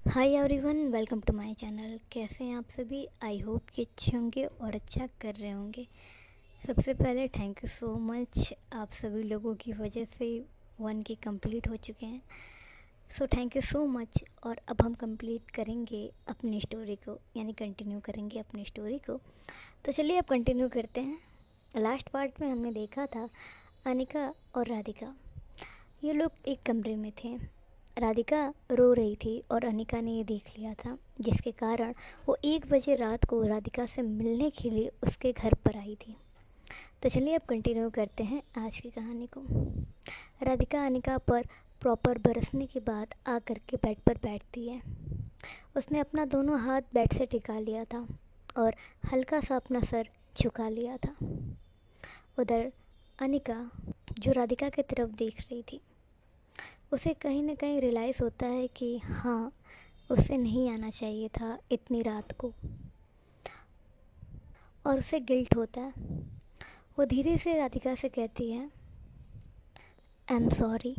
Hi everyone, welcome to my channel. कैसे हैं आप सभी? आई होप कि अच्छे होंगे और अच्छा कर रहे होंगे। सबसे पहले थैंक यू सो मच, आप सभी लोगों की वजह से 1K कंप्लीट हो चुके हैं। So thank you so much. और अब हम कंप्लीट करेंगे अपनी स्टोरी को, यानी कंटिन्यू करेंगे अपनी स्टोरी को। तो चलिए अब कंटिन्यू करते हैं। लास्ट पार्ट में हमने देखा था अनिका और राधिका, ये लोग एक कमरे में थे। राधिका रो रही थी और अनिका ने ये देख लिया था, जिसके कारण वो 1 बजे रात को राधिका से मिलने के लिए उसके घर पर आई थी। तो चलिए अब कंटिन्यू करते हैं आज की कहानी को। राधिका अनिका पर प्रॉपर बरसने के बाद आकर के बेड पर बैठती है। उसने अपना दोनों हाथ बेड से टिका लिया था और हल्का सा अपना सर झुका लिया था। उधर अनिका, जो राधिका की तरफ देख रही थी, उसे कहीं ना कहीं रियलाइज़ होता है कि हाँ, उसे नहीं आना चाहिए था इतनी रात को, और उसे गिल्ट होता है। वो धीरे से राधिका से कहती है, आई एम सॉरी।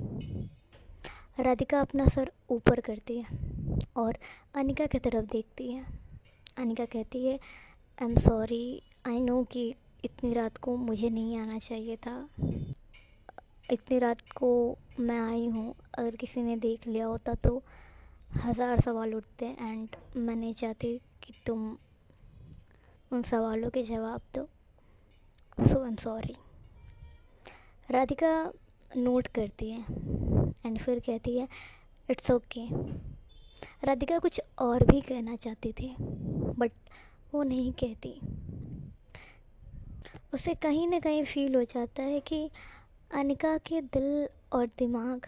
राधिका अपना सर ऊपर करती है और अनिका की तरफ देखती है। अनिका कहती है, आई एम सॉरी, आई नो कि इतनी रात को मुझे नहीं आना चाहिए था। इतनी रात को मैं आई हूँ, अगर किसी ने देख लिया होता तो 1000 सवाल उठते एंड मैं नहीं चाहती कि तुम उन सवालों के जवाब दो। So I am sorry. Radhika note करती है एंड फिर कहती है, इट्स ओके। राधिका कुछ और भी कहना चाहती थी बट वो नहीं कहती। उसे कहीं ना कहीं फील हो जाता है कि अनिका के दिल और दिमाग,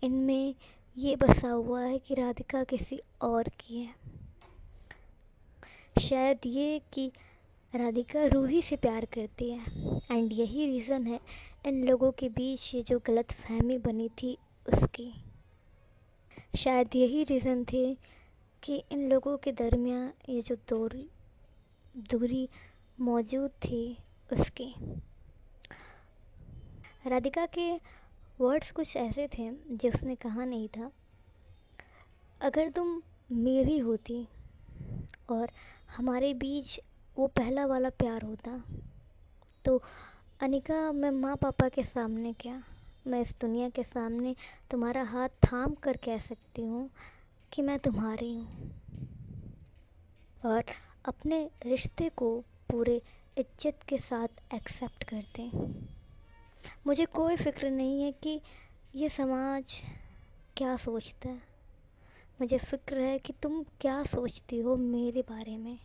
इनमें ये बसा हुआ है कि राधिका किसी और की है। शायद ये कि राधिका रूही से प्यार करती है एंड यही रीज़न है इन लोगों के बीच ये जो गलत फहमी बनी थी उसकी। शायद यही रीज़न थे कि इन लोगों के दरमियान ये जो दूरी मौजूद थी उसकी। राधिका के वर्ड्स कुछ ऐसे थे जो उसने कहा नहीं था, अगर तुम मेरी होती और हमारे बीच वो पहला वाला प्यार होता तो अनिका, मैं माँ पापा के सामने क्या, मैं इस दुनिया के सामने तुम्हारा हाथ थाम कर कह सकती हूँ कि मैं तुम्हारी हूँ और अपने रिश्ते को पूरे इज्जत के साथ एक्सेप्ट करते। मुझे कोई फ़िक्र नहीं है कि ये समाज क्या सोचता है, मुझे फ़िक्र है कि तुम क्या सोचती हो मेरे बारे में।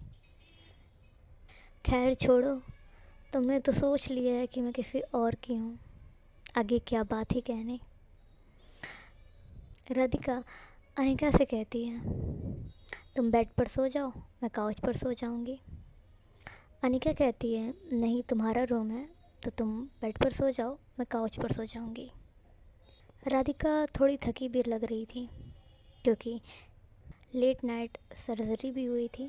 खैर छोड़ो, तुमने तो सोच लिया है कि मैं किसी और की हूँ, आगे क्या बात ही कहने। राधिका अनिका से कहती है, तुम बेड पर सो जाओ, मैं काउच पर सो जाऊंगी। अनिका कहती है, नहीं, तुम्हारा रूम है तो तुम बेड पर सो जाओ, मैं काउच पर सो जाऊंगी। राधिका थोड़ी थकी भी लग रही थी क्योंकि लेट नाइट सर्जरी भी हुई थी,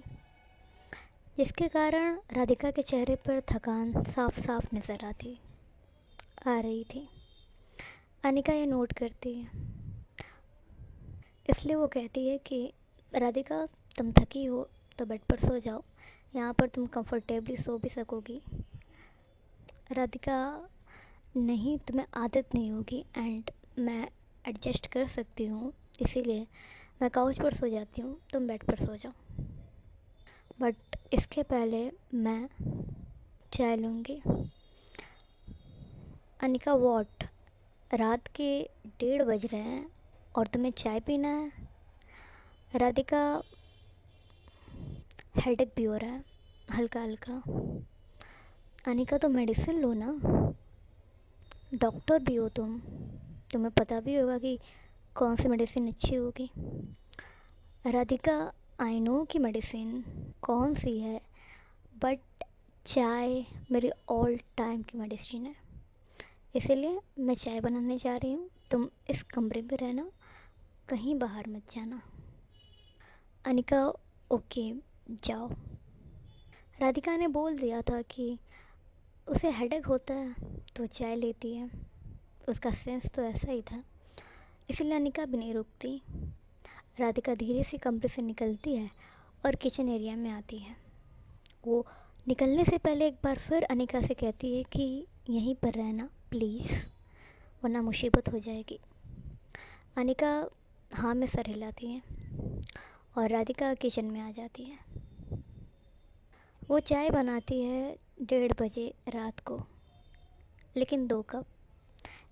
जिसके कारण राधिका के चेहरे पर थकान साफ साफ नज़र आ रही थी। अनिका ये नोट करती है, इसलिए वो कहती है कि राधिका, तुम थकी हो तो बेड पर सो जाओ, यहाँ पर तुम कंफर्टेबली सो भी सकोगी। राधिका, नहीं, तुम्हें आदत नहीं होगी एंड मैं एडजस्ट कर सकती हूँ, इसीलिए मैं काउच पर सो जाती हूँ, तुम बेड पर सो जाओ। बट इसके पहले मैं चाय लूँगी। अनिका, वॉट? रात के 1:30 बज रहे हैं और तुम्हें चाय पीना है? राधिका, हेडेक भी हो रहा है हल्का हल्का। अनिका, तो मेडिसिन लो ना, डॉक्टर भी हो तुम, तुम्हें पता भी होगा कि कौन सी मेडिसिन अच्छी होगी। राधिका, आई नो कि मेडिसिन कौन सी है, बट चाय मेरी ऑल टाइम की मेडिसिन है, इसीलिए मैं चाय बनाने जा रही हूँ, तुम इस कमरे में रहना, कहीं बाहर मत जाना। अनिका, ओके, जाओ। राधिका ने बोल दिया था कि उसे हेडेक होता है तो चाय लेती है, उसका सेंस तो ऐसा ही था, इसलिए अनिका भी नहीं रुकती। राधिका धीरे से कमरे से निकलती है और किचन एरिया में आती है। वो निकलने से पहले एक बार फिर अनिका से कहती है कि यहीं पर रहना प्लीज़, वरना मुसीबत हो जाएगी। अनिका हाँ में सर हिलाती है और राधिका किचन में आ जाती है। वो चाय बनाती है 1:30 बजे रात को, लेकिन 2 कप,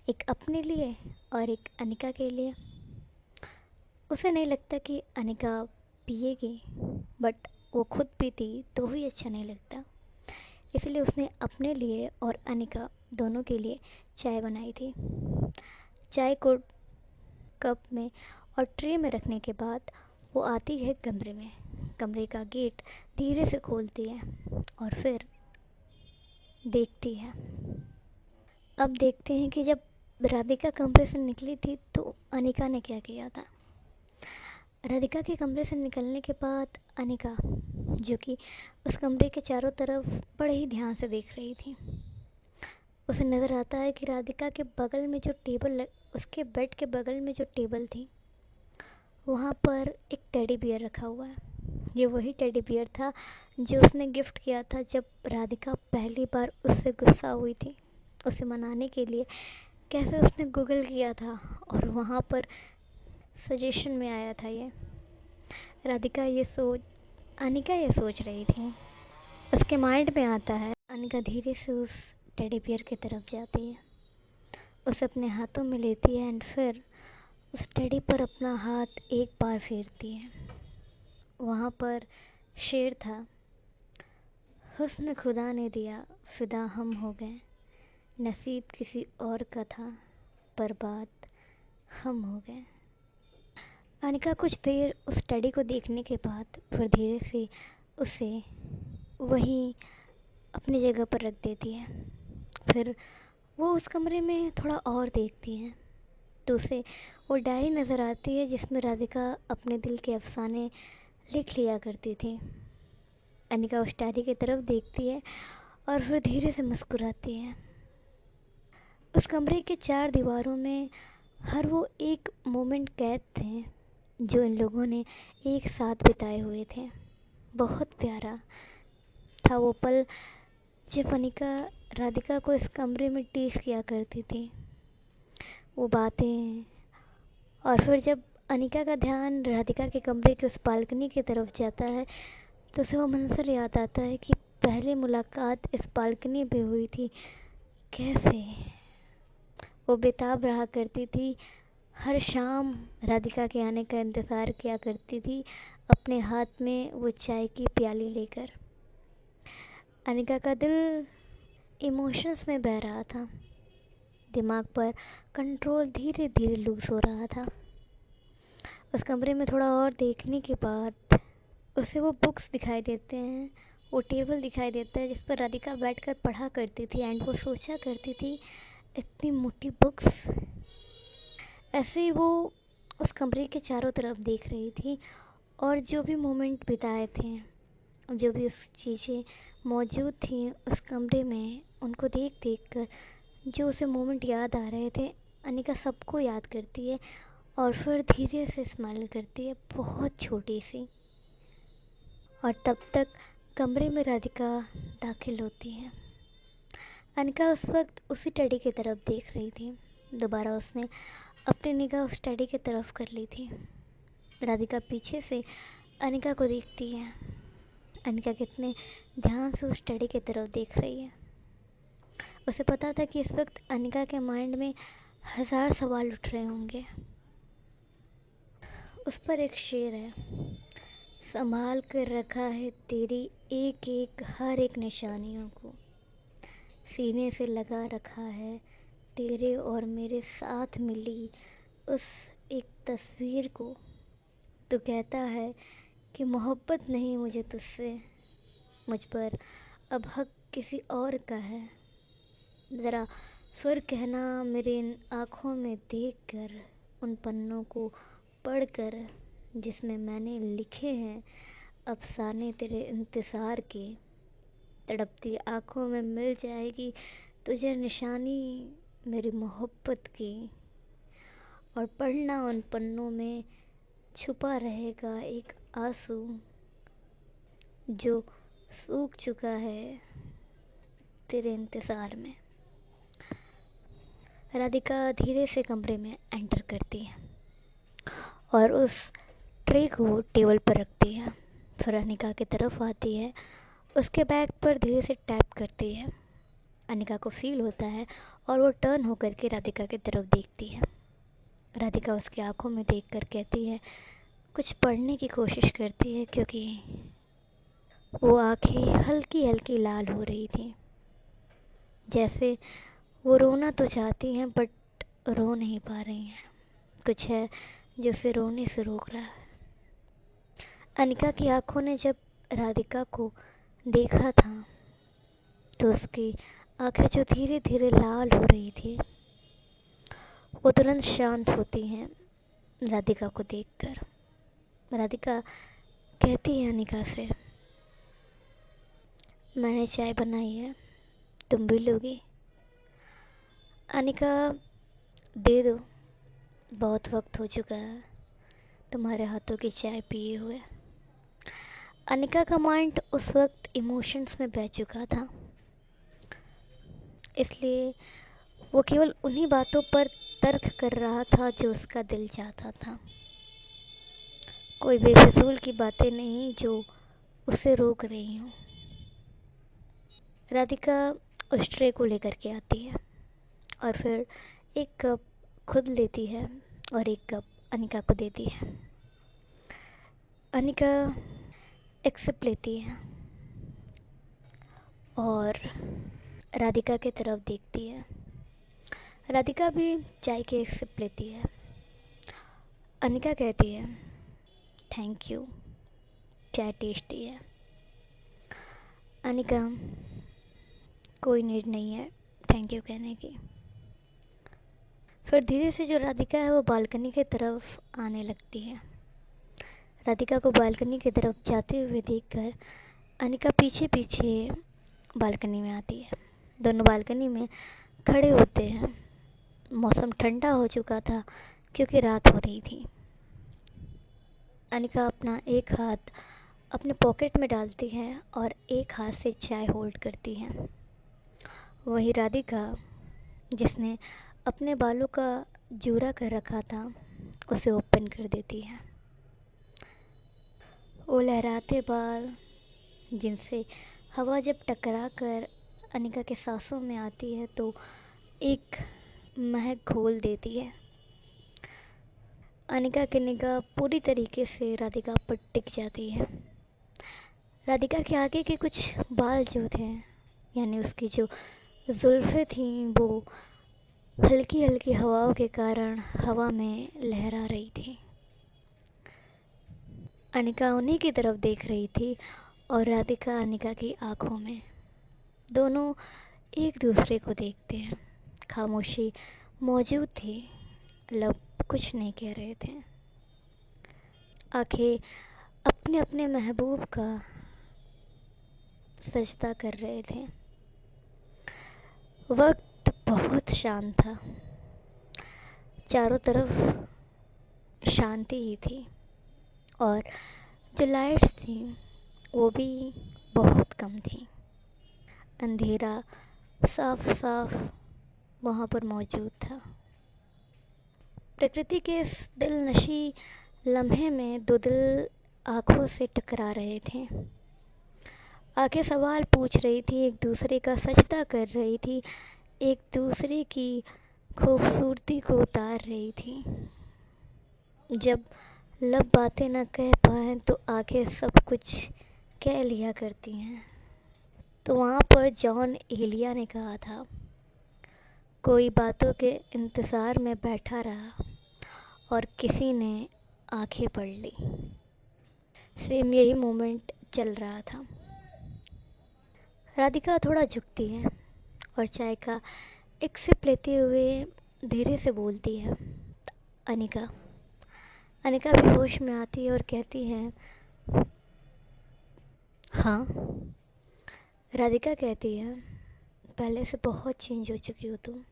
एक अपने लिए और एक अनिका के लिए। उसे नहीं लगता कि अनिका पिएगी, बट वो खुद पीती तो भी अच्छा नहीं लगता, इसलिए उसने अपने लिए और अनिका दोनों के लिए चाय बनाई थी। चाय को कप में और ट्रे में रखने के बाद वो आती है कमरे में, कमरे का गेट धीरे से खोलती है और फिर देखती है। अब देखते हैं कि जब राधिका कमरे से निकली थी तो अनिका ने क्या किया था। राधिका के कमरे से निकलने के बाद अनिका, जो कि उस कमरे के चारों तरफ बड़े ही ध्यान से देख रही थी, उसे नज़र आता है कि राधिका के बगल में जो उसके बेड के बगल में जो टेबल थी, वहाँ पर एक टेडी बियर रखा हुआ है। ये वही टेडी बियर था जो उसने गिफ्ट किया था जब राधिका पहली बार उससे गुस्सा हुई थी। उसे मनाने के लिए कैसे उसने गूगल किया था और वहाँ पर सजेशन में आया था ये। अनिका ये सोच रही थी, उसके माइंड में आता है। अनिका धीरे से उस टेडी बियर की तरफ जाती है, उसे अपने हाथों में लेती है एंड फिर उस टेडी पर अपना हाथ एक बार फेरती है। वहाँ पर शेर था, हुस्न खुदा ने दिया, फिदा हम हो गए, नसीब किसी और का था, बर्बाद हम हो गए। अनिका कुछ देर उस टेडी को देखने के बाद फिर धीरे से उसे वहीं अपनी जगह पर रख देती है। फिर वो उस कमरे में थोड़ा और देखती है तो उसे वो डायरी नज़र आती है जिसमें राधिका अपने दिल के अफसाने लिख लिया करती थी। अनिका उस डायरी की तरफ देखती है और फिर धीरे से मुस्कुराती है। उस कमरे के 4 दीवारों में हर वो एक मोमेंट कैद थे जो इन लोगों ने एक साथ बिताए हुए थे। बहुत प्यारा था वो पल जब अनिका राधिका को इस कमरे में टीस किया करती थी, वो बातें। और फिर जब अनिका का ध्यान राधिका के कमरे के उस बालकनी की तरफ जाता है तो उसे वो मंजर याद आता है कि पहले मुलाकात इस बालकनी पे हुई थी। कैसे वो बेताब रहा करती थी, हर शाम राधिका के आने का इंतज़ार किया करती थी, अपने हाथ में वो चाय की प्याली लेकर। अनिका का दिल इमोशंस में बह रहा था, दिमाग पर कंट्रोल धीरे धीरे लूज़ हो रहा था। उस कमरे में थोड़ा और देखने के बाद उसे वो बुक्स दिखाई देते हैं, वो टेबल दिखाई देता है जिस पर राधिका बैठकर पढ़ा करती थी एंड वो सोचा करती थी, इतनी मोटी बुक्स। ऐसे ही वो उस कमरे के चारों तरफ देख रही थी और जो भी मोमेंट बिताए थे, जो भी उस चीज़ें मौजूद थी उस कमरे में, उनको देख देख कर जो उसे मोमेंट याद आ रहे थे, अनिका सबको याद करती है और फिर धीरे से स्माइल करती है, बहुत छोटी सी। और तब तक कमरे में राधिका दाखिल होती है। अनिका उस वक्त उसी टेडी की तरफ देख रही थी। दोबारा उसने अपनी निगाह उस टेडी की तरफ कर ली थी। राधिका पीछे से अनिका को देखती है। अनिका कितने ध्यान से उस टेडी की तरफ देख रही है। उसे पता था कि इस वक्त अनिका के माइंड में 1000 सवाल उठ रहे होंगे। उस पर एक शेर है, संभाल कर रखा है तेरी एक एक हर एक निशानियों को, सीने से लगा रखा है तेरे और मेरे साथ मिली उस एक तस्वीर को। तू कहता है कि मोहब्बत नहीं मुझे तुझसे, मुझ पर अब हक किसी और का है। ज़रा फिर कहना मेरे इन आँखों में देख कर, उन पन्नों को पढ़ कर जिसमें मैंने लिखे हैं अफसाने तेरे इंतज़ार के। तड़पती आँखों में मिल जाएगी तुझे निशानी मेरी मोहब्बत की, और पढ़ना उन पन्नों में छुपा रहेगा एक आंसू जो सूख चुका है तेरे इंतज़ार में। राधिका धीरे से कमरे में एंटर करती है और उस ट्रे को टेबल पर रखती है। फिर अनिका की तरफ आती है, उसके बैग पर धीरे से टैप करती है। अनिका को फील होता है और वो टर्न होकर के राधिका की तरफ देखती है। राधिका उसकी आंखों में देखकर कहती है, कुछ पढ़ने की कोशिश करती है क्योंकि वो आंखें हल्की हल्की लाल हो रही थी, जैसे वो रोना तो चाहती हैं बट रो नहीं पा रही हैं। कुछ है जो उसे रोने से रोक रहा है। अनिका की आंखों ने जब राधिका को देखा था तो उसकी आंखें जो धीरे धीरे लाल हो रही थी वो तुरंत शांत होती हैं राधिका को देखकर। राधिका कहती है अनिका से, मैंने चाय बनाई है, तुम भी लोगी? अनिका, दे दो, बहुत वक्त हो चुका है तुम्हारे हाथों की चाय पिए हुए। अनिका का माइंड उस वक्त इमोशंस में बह चुका था, इसलिए वो केवल उन्हीं बातों पर तर्क कर रहा था जो उसका दिल चाहता था। कोई बेफिजूल की बातें नहीं जो उसे रोक रही हूँ। राधिका उस ट्रे को लेकर के आती है और फिर एक कप खुद लेती है और एक कप अनिका को देती है। अनिका एक सिप लेती है और राधिका की तरफ देखती है। राधिका भी चाय की एक सिप लेती है। अनिका कहती है, थैंक यू, चाय टेस्टी है। अनिका, कोई नीड नहीं है थैंक यू कहने की। फिर धीरे से जो राधिका है वो बालकनी की तरफ आने लगती है। राधिका को बालकनी की तरफ जाते हुए देखकर अनिका पीछे पीछे बालकनी में आती है। दोनों बालकनी में खड़े होते हैं। मौसम ठंडा हो चुका था क्योंकि रात हो रही थी। अनिका अपना एक हाथ अपने पॉकेट में डालती है और एक हाथ से चाय होल्ड करती है। वही राधिका, जिसने अपने बालों का जूरा कर रखा था, उसे ओपन कर देती है। वो लहराते बाल जिनसे हवा जब टकरा कर अनिका के सांसों में आती है तो एक महक घोल देती है। अनिका की निगाह पूरी तरीके से राधिका पर टिक जाती है। राधिका के आगे के कुछ बाल जो थे, यानी उसकी जो जुल्फ़ें थीं, वो हल्की हल्की हवाओं के कारण हवा में लहरा रही थी। अनिका उन्हीं की तरफ देख रही थी और राधिका अनिका की आंखों में। दोनों एक दूसरे को देखते हैं। खामोशी मौजूद थी, लब कुछ नहीं कह रहे थे। आंखें अपने अपने महबूब का सजदा कर रहे थे। वक्त बहुत शांत था, चारों तरफ शांति ही थी और जो लाइट्स थी वो भी बहुत कम थी। अंधेरा साफ साफ वहाँ पर मौजूद था। प्रकृति के इस दिलनशी लम्हे में दो दिल आँखों से टकरा रहे थे। आंखें सवाल पूछ रही थी, एक दूसरे का सजदा कर रही थी, एक दूसरे की खूबसूरती को उतार रही थी। जब लब बातें न कह पाएँ तो आंखें सब कुछ कह लिया करती हैं। तो वहाँ पर जॉन एलिया ने कहा था, कोई बातों के इंतज़ार में बैठा रहा और किसी ने आंखें पढ़ ली। सेम यही मोमेंट चल रहा था। राधिका थोड़ा झुकती है और चाय का एक सिप लेते हुए धीरे से बोलती है, अनिका। अनिका भी होश में आती है और कहती है, हाँ। राधिका कहती है, पहले से बहुत चेंज हो चुकी हो तुम।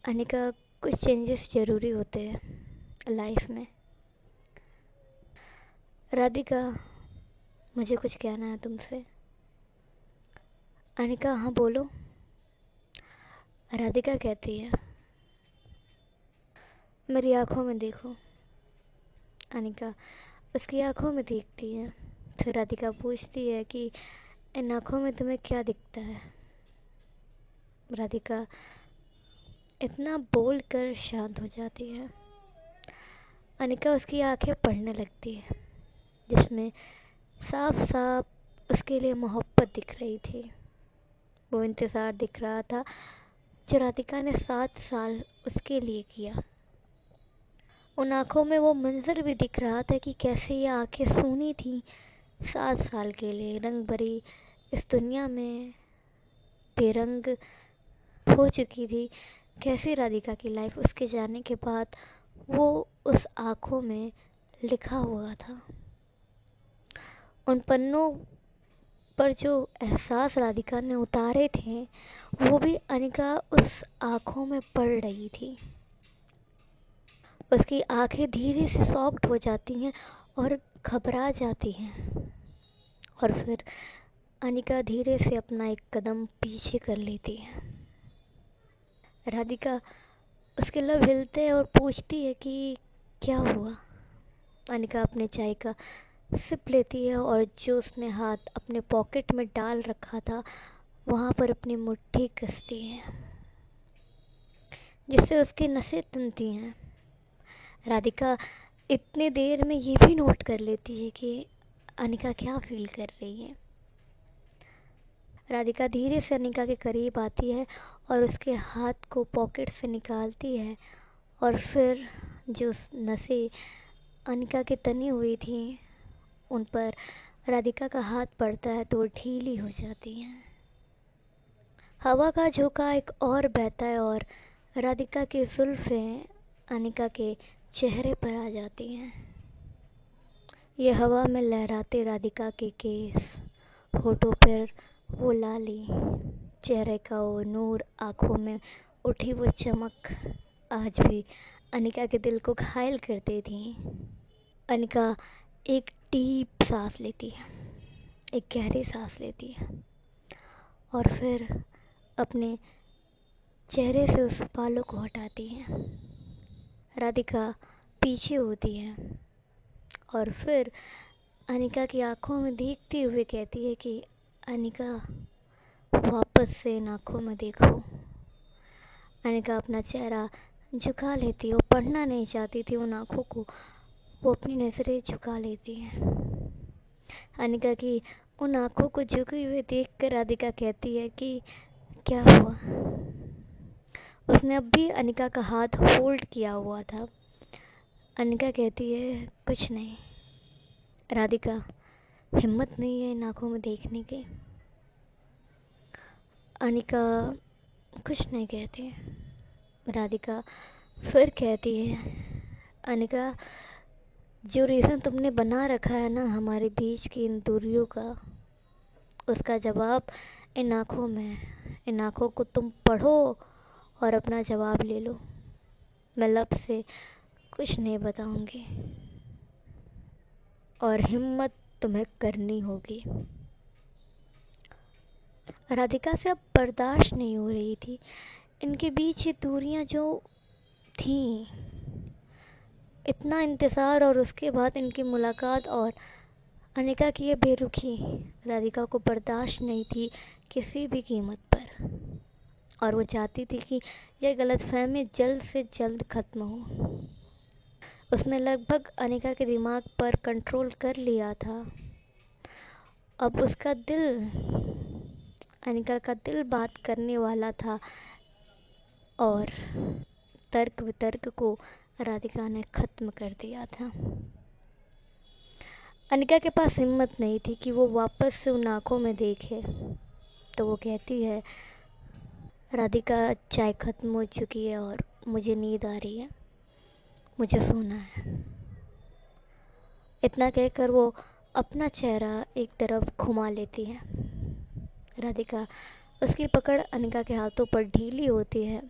अनिका, कुछ चेंजेस ज़रूरी होते हैं लाइफ में, राधिका, मुझे कुछ कहना है तुमसे। अनिका, हाँ बोलो। राधिका कहती है, मेरी आंखों में देखो। अनिका उसकी आंखों में देखती है। फिर राधिका पूछती है कि इन आंखों में तुम्हें क्या दिखता है। राधिका इतना बोल कर शांत हो जाती है। अनिका उसकी आंखें पढ़ने लगती है, जिसमें साफ साफ उसके लिए मोहब्बत दिख रही थी। वो इंतज़ार दिख रहा था जो राधिका ने 7 साल उसके लिए किया। उन आँखों में वो मंज़र भी दिख रहा था कि कैसे ये आँखें सूनी थी 7 साल के लिए। रंग भरी इस दुनिया में बेरंग हो चुकी थी। कैसे राधिका की लाइफ उसके जाने के बाद वो उस आँखों में लिखा हुआ था। उन पन्नों पर जो एहसास राधिका ने उतारे थे वो भी अनिका उस आँखों में पढ़ रही थी। उसकी आंखें धीरे से सॉफ्ट हो जाती हैं और घबरा जाती हैं, और फिर अनिका धीरे से अपना एक कदम पीछे कर लेती है। राधिका उसके लब हिलते हैं और पूछती है कि क्या हुआ। अनिका अपने चाय का सिप लेती है और जो उसने हाथ अपने पॉकेट में डाल रखा था वहाँ पर अपनी मुट्ठी कसती है, जिससे उसकी नसें तनती हैं। राधिका इतनी देर में ये भी नोट कर लेती है कि अनिका क्या फील कर रही है। राधिका धीरे से अनिका के करीब आती है और उसके हाथ को पॉकेट से निकालती है, और फिर जो नसें अनिका की तनी हुई थी उन पर राधिका का हाथ पड़ता है तो वो ढीली हो जाती हैं। हवा का झोंका एक और बहता है और राधिका की जुल्फ़ें अनिका के चेहरे पर आ जाती हैं। ये हवा में लहराते राधिका के केस, होठों पर वो लाली, चेहरे का वो नूर, आँखों में उठी वो चमक आज भी अनिका के दिल को घायल करती थी। अनिका एक डीप सांस लेती है, एक गहरी सांस लेती है, और फिर अपने चेहरे से उस बालों को हटाती है। राधिका पीछे होती है और फिर अनिका की आंखों में देखते हुए कहती है कि अनिका, वापस से इन आँखों में देखो। अनिका अपना चेहरा झुका लेती है। वो पढ़ना नहीं चाहती थी उन आँखों को, वो अपनी नज़रें झुका लेती है। अनिका की उन आँखों को झुकी हुई देखकर राधिका कहती है कि क्या हुआ। उसने अब भी अनिका का हाथ होल्ड किया हुआ था। अनिका कहती है कुछ नहीं। राधिका, हिम्मत नहीं है इन आँखों में देखने की। अनिका कुछ नहीं कहती। राधिका फिर कहती है, अनिका, जो रीज़न तुमने बना रखा है ना हमारे बीच की इन दूरियों का, उसका जवाब इन आँखों में है। इन आँखों को तुम पढ़ो और अपना जवाब ले लो। मैं लब से कुछ नहीं बताऊंगी, और हिम्मत तुम्हें करनी होगी। राधिका से अब बर्दाश्त नहीं हो रही थी। इनके बीच ये दूरियां जो थीं, इतना इंतज़ार और उसके बाद इनकी मुलाकात और अनिका की ये बेरुखी, राधिका को बर्दाश्त नहीं थी किसी भी कीमत पर, और वो चाहती थी कि यह गलतफहमी जल्द से जल्द ख़त्म हो। उसने लगभग अनिका के दिमाग पर कंट्रोल कर लिया था। अब उसका दिल, अनिका का दिल बात करने वाला था, और तर्क वितर्क को राधिका ने ख़त्म कर दिया था। अनिका के पास हिम्मत नहीं थी कि वो वापस से उन आँखों में देखे, तो वो कहती है, राधिका, चाय ख़त्म हो चुकी है और मुझे नींद आ रही है, मुझे सोना है। इतना कहकर वो अपना चेहरा एक तरफ घुमा लेती है। राधिका, उसकी पकड़ अनिका के हाथों पर ढीली होती है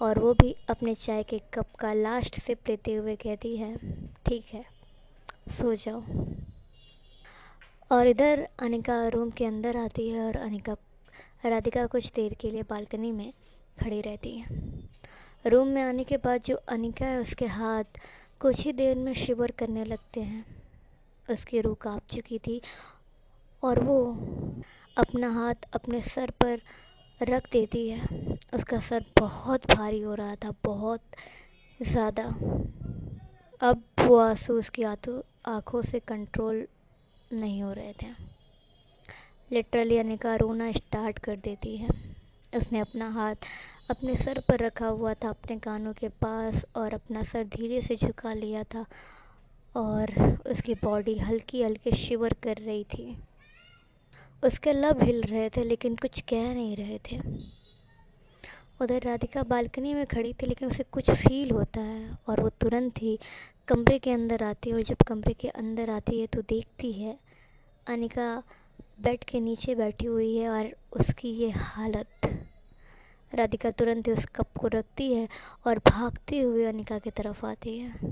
और वो भी अपने चाय के कप का लास्ट सिप लेते हुए कहती है, ठीक है, सो जाओ। और इधर अनिका रूम के अंदर आती है और राधिका कुछ देर के लिए बालकनी में खड़ी रहती है। रूम में आने के बाद जो अनिका है उसके हाथ कुछ ही देर में शिवर करने लगते हैं। उसकी रूह कांप चुकी थी और वो अपना हाथ अपने सर पर रख देती है। उसका सर बहुत भारी हो रहा था, बहुत ज़्यादा। अब वो आंसू उसकी आँखों से कंट्रोल नहीं हो रहे थे। लिटरली अनिका रोना स्टार्ट कर देती है। उसने अपना हाथ अपने सर पर रखा हुआ था, अपने कानों के पास, और अपना सर धीरे से झुका लिया था और उसकी बॉडी हल्की हल्की शिवर कर रही थी। उसके लब हिल रहे थे लेकिन कुछ कह नहीं रहे थे। उधर राधिका बालकनी में खड़ी थी लेकिन उसे कुछ फील होता है और वो तुरंत ही कमरे के अंदर आती है। और जब कमरे के अंदर आती है तो देखती है अनिका बेड के नीचे बैठी हुई है और उसकी ये हालत। राधिका तुरंत ही उस कप को रखती है और भागते हुए अनिका की तरफ आती है।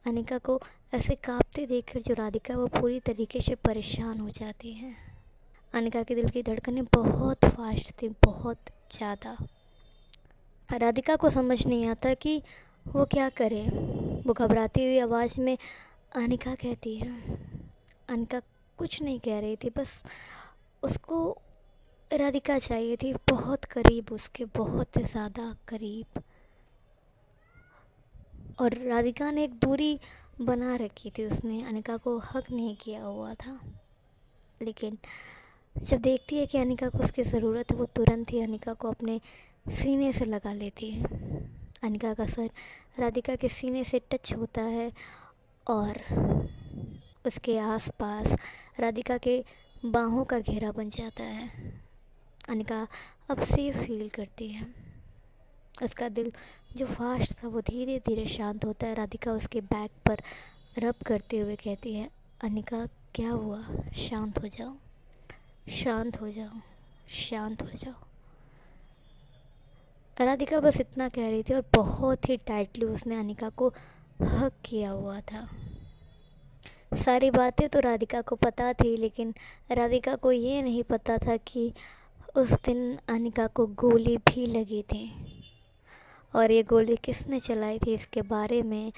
अनिका को ऐसे कांपते देखकर जो राधिका वो पूरी तरीके से परेशान हो जाती है। अनिका के दिल की धड़कनें बहुत फास्ट थी, बहुत ज़्यादा। राधिका को समझ नहीं आता कि वो क्या करे। वो घबराती हुई आवाज़ में अनिका कहती है। अनिका कुछ नहीं कह रही थी, बस उसको राधिका चाहिए थी, बहुत करीब, उसके बहुत ज़्यादा करीब। और राधिका ने एक दूरी बना रखी थी, उसने अनिका को हक नहीं किया हुआ था। लेकिन जब देखती है कि अनिका को उसकी ज़रूरत है, वो तुरंत ही अनिका को अपने सीने से लगा लेती है। अनिका का सर राधिका के सीने से टच होता है और उसके आसपास राधिका के बाहों का घेरा बन जाता है। अनिका अब सेफ फील करती है। उसका दिल जो फास्ट था वो धीरे धीरे शांत होता है। राधिका उसके बैक पर रब करते हुए कहती है, अनिका क्या हुआ, शांत हो जाओ, शांत हो जाओ, शांत हो जाओ। राधिका बस इतना कह रही थी और बहुत ही टाइटली उसने अनिका को हग किया हुआ था। सारी बातें तो राधिका को पता थी लेकिन राधिका को ये नहीं पता था कि उस दिन अनिका को गोली भी लगी थी और ये गोली किसने चलाई थी इसके बारे में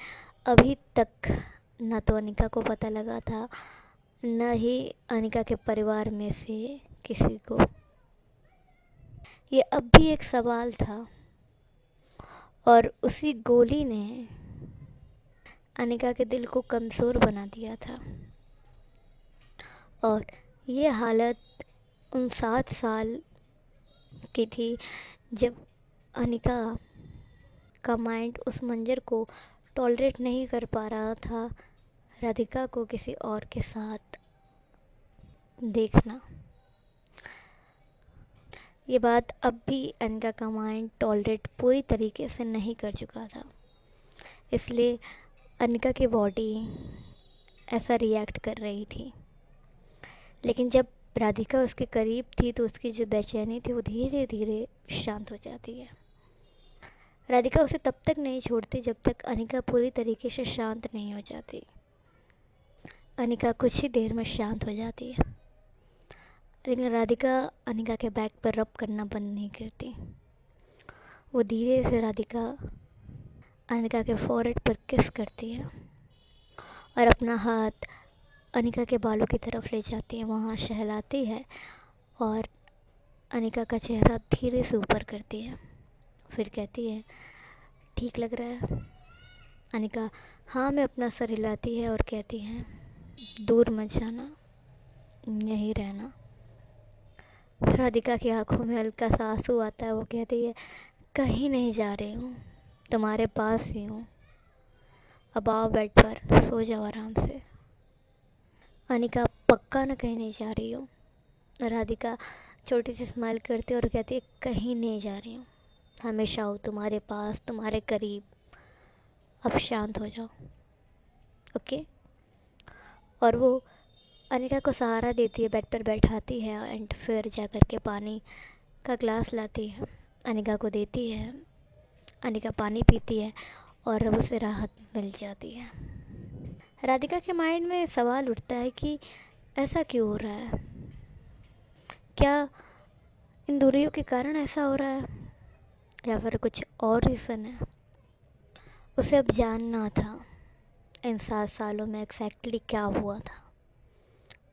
अभी तक न तो अनिका को पता लगा था, न ही अनिका के परिवार में से किसी को। ये अब भी एक सवाल था और उसी गोली ने अनिका के दिल को कमज़ोर बना दिया था। और ये हालत उन 7 साल की थी जब अनिका का माइंड उस मंज़र को टॉलरेट नहीं कर पा रहा था, राधिका को किसी और के साथ देखना। ये बात अब भी अनिका का माइंड टॉलरेट पूरी तरीके से नहीं कर चुका था, इसलिए अनिका की बॉडी ऐसा रिएक्ट कर रही थी। लेकिन जब राधिका उसके करीब थी तो उसकी जो बेचैनी थी वो धीरे धीरे शांत हो जाती है। राधिका उसे तब तक नहीं छोड़ती जब तक अनिका पूरी तरीके से शांत नहीं हो जाती। अनिका कुछ ही देर में शांत हो जाती है लेकिन राधिका अनिका के बैक पर रब करना बंद नहीं करती। वो धीरे से राधिका अनिका के फोrehead पर किस करती है और अपना हाथ अनिका के बालों की तरफ ले जाती है, वहाँ सहलाती है और अनिका का चेहरा धीरे से ऊपर करती है। फिर कहती है, ठीक लग रहा है? अनिका हाँ में अपना सर हिलाती है और कहती है, दूर मत जाना, यहीं रहना। राधिका की आंखों में हल्का सा आंसू आता है। वो कहती है, कहीं नहीं जा रही हूँ, तुम्हारे पास ही हूँ, अब आओ बेड पर सो जाओ आराम से। अनिका पक्का ना कहीं नहीं जा रही हूँ। राधिका छोटी सी स्माइल करती है और कहती है, कहीं नहीं जा रही हूँ, हमेशा हूँ तुम्हारे पास, तुम्हारे करीब, अब शांत हो जाओ, ओके। और वो अनिका को सहारा देती है, बेड पर बैठाती है एंड फिर जा कर के पानी का ग्लास लाती है, अनिका को देती है। अनिका पानी पीती है और अब उसे राहत मिल जाती है। राधिका के माइंड में सवाल उठता है कि ऐसा क्यों हो रहा है? क्या इन दूरियों के कारण ऐसा हो रहा है या फिर कुछ और रीज़न है? उसे अब जानना था इन 7 सालों में एग्जैक्टली क्या हुआ था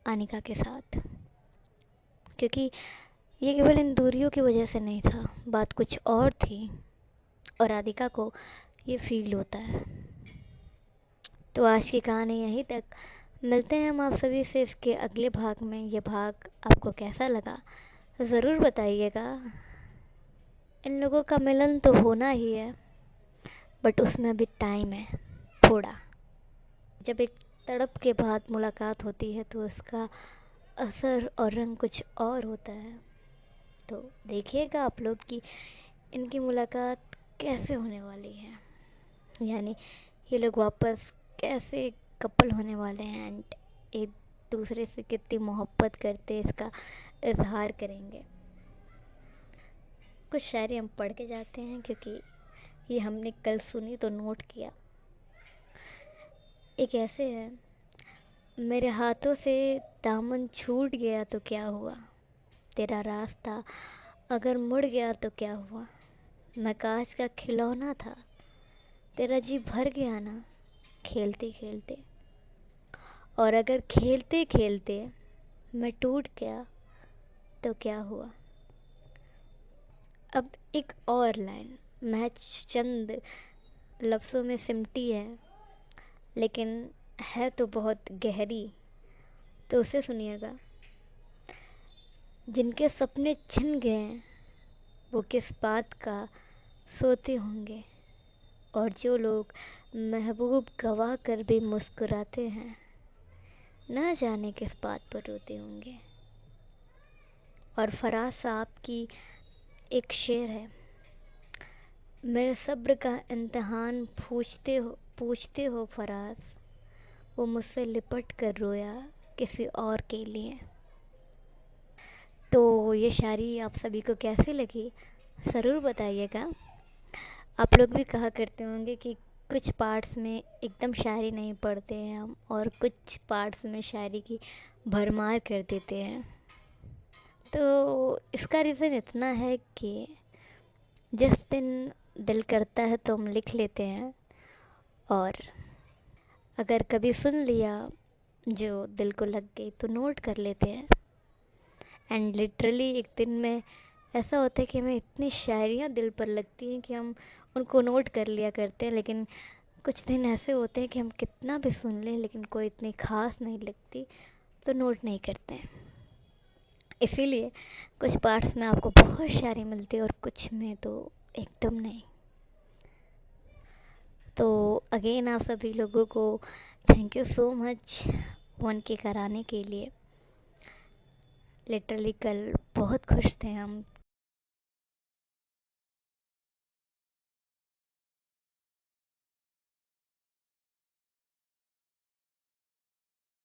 अनिका के साथ, क्योंकि ये केवल इन दूरियों की वजह से नहीं था, बात कुछ और थी और राधिका को ये फील होता है। तो आज की कहानी यहीं तक। मिलते हैं हम आप सभी से इसके अगले भाग में। ये भाग आपको कैसा लगा ज़रूर बताइएगा। इन लोगों का मिलन तो होना ही है, बट उसमें अभी टाइम है थोड़ा। जब एक तड़प के बाद मुलाकात होती है तो उसका असर और रंग कुछ और होता है। तो देखिएगा आप लोग कि इनकी मुलाकात कैसे होने वाली है, यानी ये लोग वापस कैसे कपल होने वाले हैं एंड एक दूसरे से कितनी मोहब्बत करते इसका इजहार करेंगे। कुछ शायरी हम पढ़ के जाते हैं क्योंकि ये हमने कल सुनी तो नोट किया। एक ऐसे है, मेरे हाथों से दामन छूट गया तो क्या हुआ, तेरा रास्ता अगर मुड़ गया तो क्या हुआ, मैं कांच का खिलौना था, तेरा जी भर गया ना खेलते खेलते, और अगर खेलते खेलते मैं टूट गया तो क्या हुआ। अब एक और लाइन महज चंद लफ्ज़ों में सिमटी है, लेकिन है तो बहुत गहरी, तो उसे सुनिएगा। जिनके सपने छिन गए वो किस बात का सोते होंगे, और जो लोग महबूब गवा कर भी मुस्कुराते हैं न जाने किस बात पर रोते होंगे। और फराज साहब की एक शेर है, मेरे सब्र का इम्तहान पूछते हो फराज, वो मुझसे लिपट कर रोया किसी और के लिए। तो ये शायरी आप सभी को कैसी लगी ज़रूर बताइएगा। आप लोग भी कहा करते होंगे कि कुछ पार्ट्स में एकदम शायरी नहीं पढ़ते हैं हम, और कुछ पार्ट्स में शायरी की भरमार कर देते हैं। तो इसका रीज़न इतना है कि जिस दिन दिल करता है तो हम लिख लेते हैं, और अगर कभी सुन लिया जो दिल को लग गई तो नोट कर लेते हैं। एंड लिटरली एक दिन में ऐसा होता है कि हमें इतनी शायरियाँ दिल पर लगती हैं कि हम उनको नोट कर लिया करते हैं, लेकिन कुछ दिन ऐसे होते हैं कि हम कितना भी सुन लें लेकिन कोई इतनी ख़ास नहीं लगती तो नोट नहीं करते हैं। इसीलिए कुछ पार्ट्स में आपको बहुत शायरी मिलती है और कुछ में तो एकदम नहीं। तो अगेन आप सभी लोगों को thank you so much 1K कराने के लिए। लिटरली कल बहुत खुश थे हम